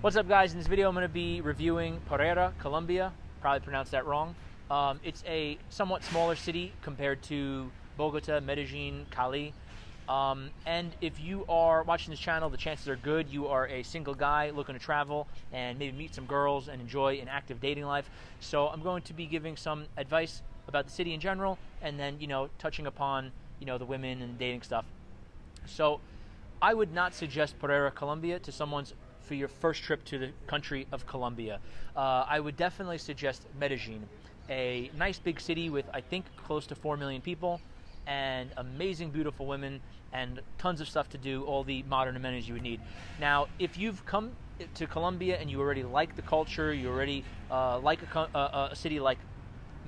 What's up, guys? In this video I'm going to be reviewing Pereira Colombia. Probably pronounced that wrong. It's a somewhat smaller city compared to Bogota, Medellin, Cali. And if you are watching this channel, the chances are good you are a single guy looking to travel and maybe meet some girls and enjoy an active dating life. So I'm going to be giving some advice about the city in general, and then, touching upon, the women and dating stuff. So I would not suggest Pereira Colombia to someone's for your first trip to the country of Colombia. I would definitely suggest Medellin, a nice big city with, I think, close to 4 million people, and amazing, beautiful women, and tons of stuff to do, all the modern amenities you would need. Now, if you've come to Colombia and you already like the culture, you already like a city like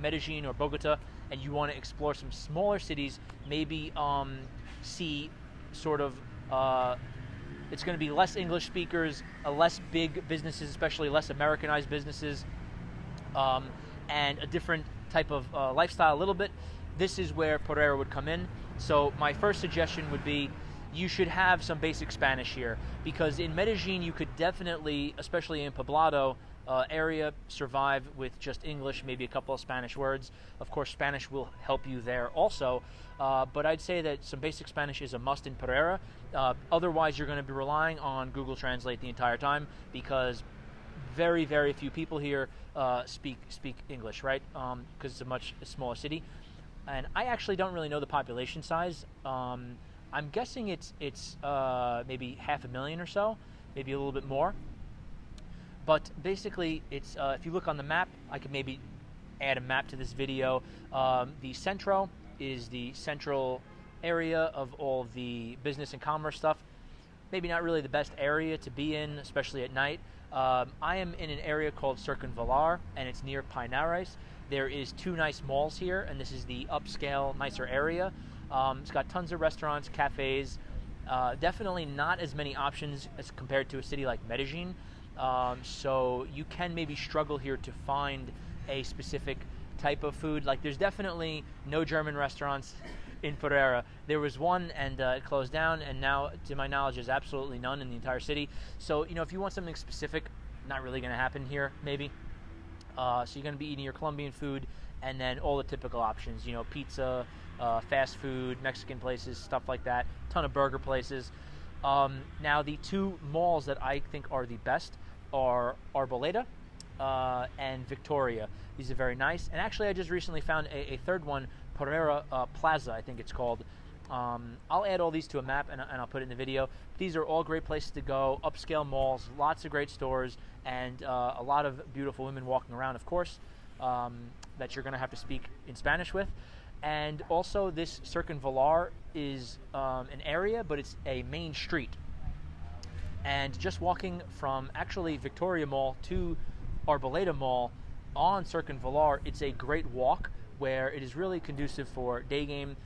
Medellin or Bogota, and you want to explore some smaller cities, maybe see sort of it's going to be less English speakers, less big businesses, especially less Americanized businesses, and a different type of lifestyle a little bit. This is where Pereira would come in. So my first suggestion would be you should have some basic Spanish here, because in Medellin you could definitely, especially in Poblado area, survive with just English, maybe a couple of Spanish words. Of course, Spanish will help you there also, but I'd say that some basic Spanish is a must in Pereira. Otherwise, you're going to be relying on Google Translate the entire time, because very, very few people here speak English, right? Because it's a much smaller city. And I actually don't really know the population size. I'm guessing it's maybe 500,000 or so, maybe a little bit more. But basically, it's if you look on the map, I could maybe add a map to this video. The Centro is the central area of all the business and commerce stuff. Maybe not really the best area to be in, especially at night. I am in an area called Circunvalar, and it's near Pinares. There is 2 nice malls here, and this is the upscale, nicer area. It's got tons of restaurants, cafes. Definitely not as many options as compared to a city like Medellin. So you can maybe struggle here to find a specific type of food. Like, there's definitely no German restaurants in Pereira. There was one, and it closed down, and now, to my knowledge, there's absolutely none in the entire city. So, if you want something specific, not really going to happen here, maybe. So you're going to be eating your Colombian food, and then all the typical options, pizza, fast food, Mexican places, stuff like that, ton of burger places. Now, the 2 malls that I think are the best are Arboleda and Victoria. These are very nice. And actually, I just recently found a third one, Pereira Plaza, I think it's called. I'll add all these to a map, and I'll put it in the video. These are all great places to go, upscale malls, lots of great stores, and a lot of beautiful women walking around, of course, that you're going to have to speak in Spanish with. And also, this Circunvalar is an area, but it's a main street. And just walking from actually Victoria Mall to Arboleda Mall on Circunvalar, it's a great walk where it is really conducive for day game.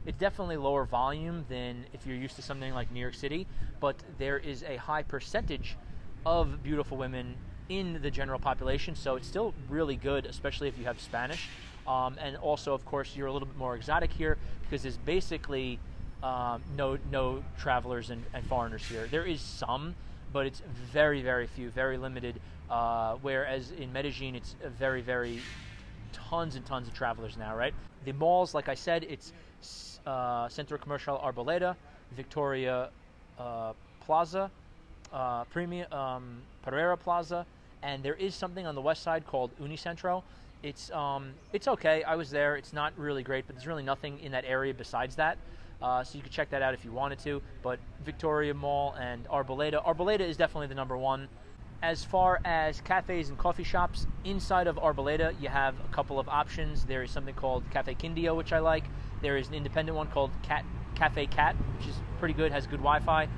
It's definitely lower volume than if you're used to something like New York City, but there is a high percentage of beautiful women in the general population, so it's still really good, especially if you have Spanish. And also, of course, you're a little bit more exotic here, because there's basically no travelers and foreigners here. There is some, but it's very, very few, very limited, whereas in Medellin, it's very, very tons and tons of travelers now, right? The malls, like I said, it's Centro Comercial Arboleda, Victoria Plaza, Pereira Plaza, and there is something on the west side called Unicentro. It's okay. I was there. It's not really great, but there's really nothing in that area besides that. So you could check that out if you wanted to. But Victoria Mall and Arboleda is definitely the number one. As far as cafes and coffee shops, inside of Arboleda, you have a couple of options. There is something called Cafe Quindio, which I like. There is an independent one called Cafe Cat, which is pretty good, has good Wi-Fi.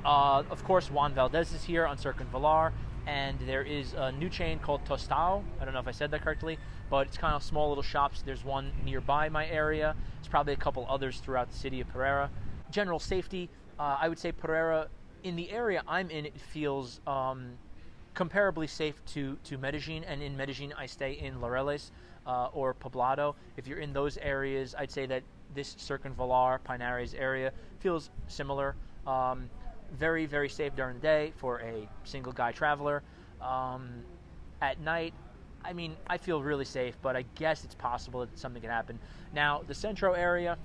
Of course, Juan Valdez is here on Circunvalar, and there is a new chain called Tostao. I don't know if I said that correctly, but it's kind of small little shops. There's one nearby my area. There's probably a couple others throughout the city of Pereira. General safety, I would say Pereira, in the area I'm in, it feels comparably safe to Medellin, and in Medellin I stay in Laureles or Poblado. If you're in those areas, I'd say that this Circunvalar, Pinares area feels similar. very, very safe during the day for a single guy traveler. At night, I mean, I feel really safe, but I guess it's possible that something can happen. Now, the Centro area,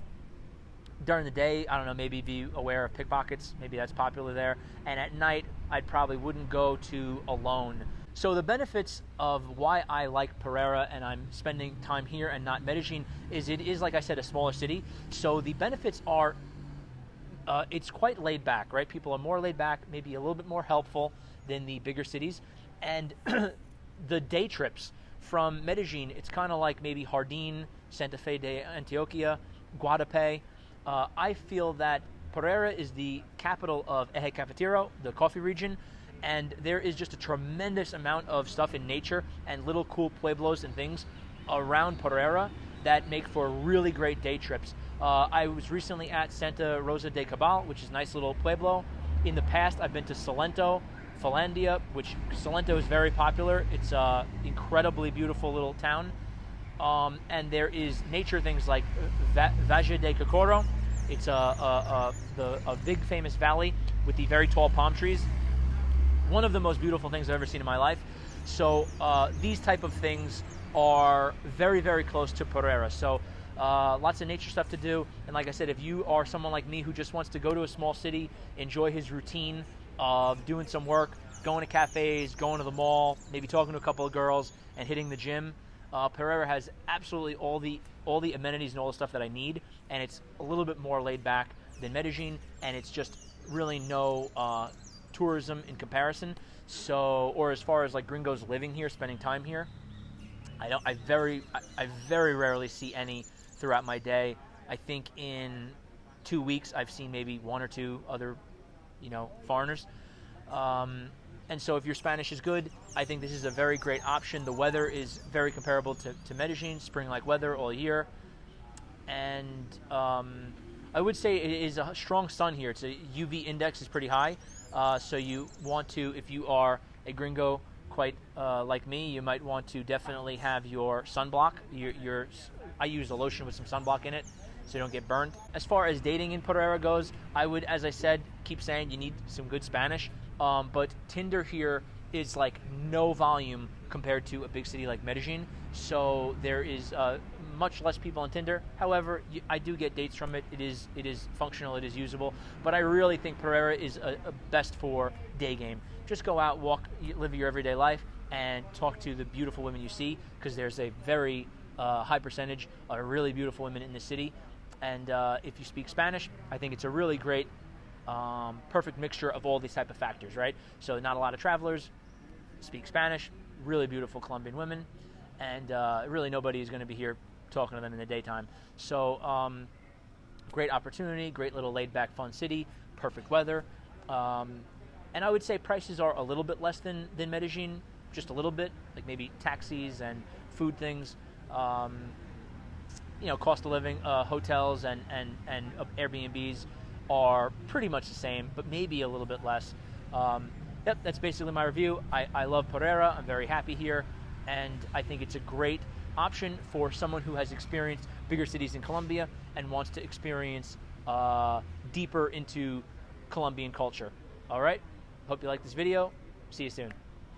during the day, I don't know, maybe be aware of pickpockets. Maybe that's popular there. And at night, I probably wouldn't go to alone. So the benefits of why I like Pereira and I'm spending time here and not Medellin is it is, like I said, a smaller city. So the benefits are it's quite laid back, right? People are more laid back, maybe a little bit more helpful than the bigger cities. And the day trips from Medellin, it's kind of like maybe Jardín, Santa Fe de Antioquia, Guadalupe. I feel that Pereira is the capital of Eje Cafetero, the coffee region, and there is just a tremendous amount of stuff in nature and little cool pueblos and things around Pereira that make for really great day trips. I was recently at Santa Rosa de Cabal, which is a nice little pueblo. In the past, I've been to Salento, Finlandia, which Salento is very popular. It's an incredibly beautiful little town. And there is nature things like Valle de Cocoro. It's a big famous valley with the very tall palm trees. One of the most beautiful things I've ever seen in my life. So these type of things are very, very close to Pereira. So lots of nature stuff to do. And like I said, if you are someone like me who just wants to go to a small city, enjoy his routine of doing some work, going to cafes, going to the mall, maybe talking to a couple of girls and hitting the gym, Pereira has absolutely all the amenities and all the stuff that I need, and it's a little bit more laid back than Medellin, and it's just really no tourism in comparison. So, or as far as like gringos living here, spending time here, I very rarely see any throughout my day. I think in 2 weeks I've seen maybe one or two other, foreigners. And so if your Spanish is good, I think this is a very great option. The weather is very comparable to Medellin, spring-like weather all year. And I would say it is a strong sun here. It's a UV index is pretty high. So you want to, if you are a gringo quite like me, you might want to definitely have your sunblock. I use a lotion with some sunblock in it so you don't get burned. As far as dating in Pereira goes, I would, as I said, keep saying you need some good Spanish. But Tinder here is like no volume compared to a big city like Medellin. So there is much less people on Tinder. However, I do get dates from it. It is functional. It is usable. But I really think Pereira is a best for day game. Just go out, walk, live your everyday life, and talk to the beautiful women you see, because there's a very high percentage of really beautiful women in the city. And if you speak Spanish, I think it's a really great perfect mixture of all these type of factors, right? So not a lot of travelers speak Spanish, really beautiful Colombian women, and really nobody is going to be here talking to them in the daytime. So great opportunity, great little laid-back fun city, perfect weather. And I would say prices are a little bit less than Medellin, just a little bit, like maybe taxis and food things. Cost of living, hotels and Airbnbs are pretty much the same, but maybe a little bit less. Yep, that's basically my review. I love Pereira. I'm very happy here, and I think it's a great option for someone who has experienced bigger cities in Colombia and wants to experience deeper into Colombian culture. All right, hope you like this video. See you soon.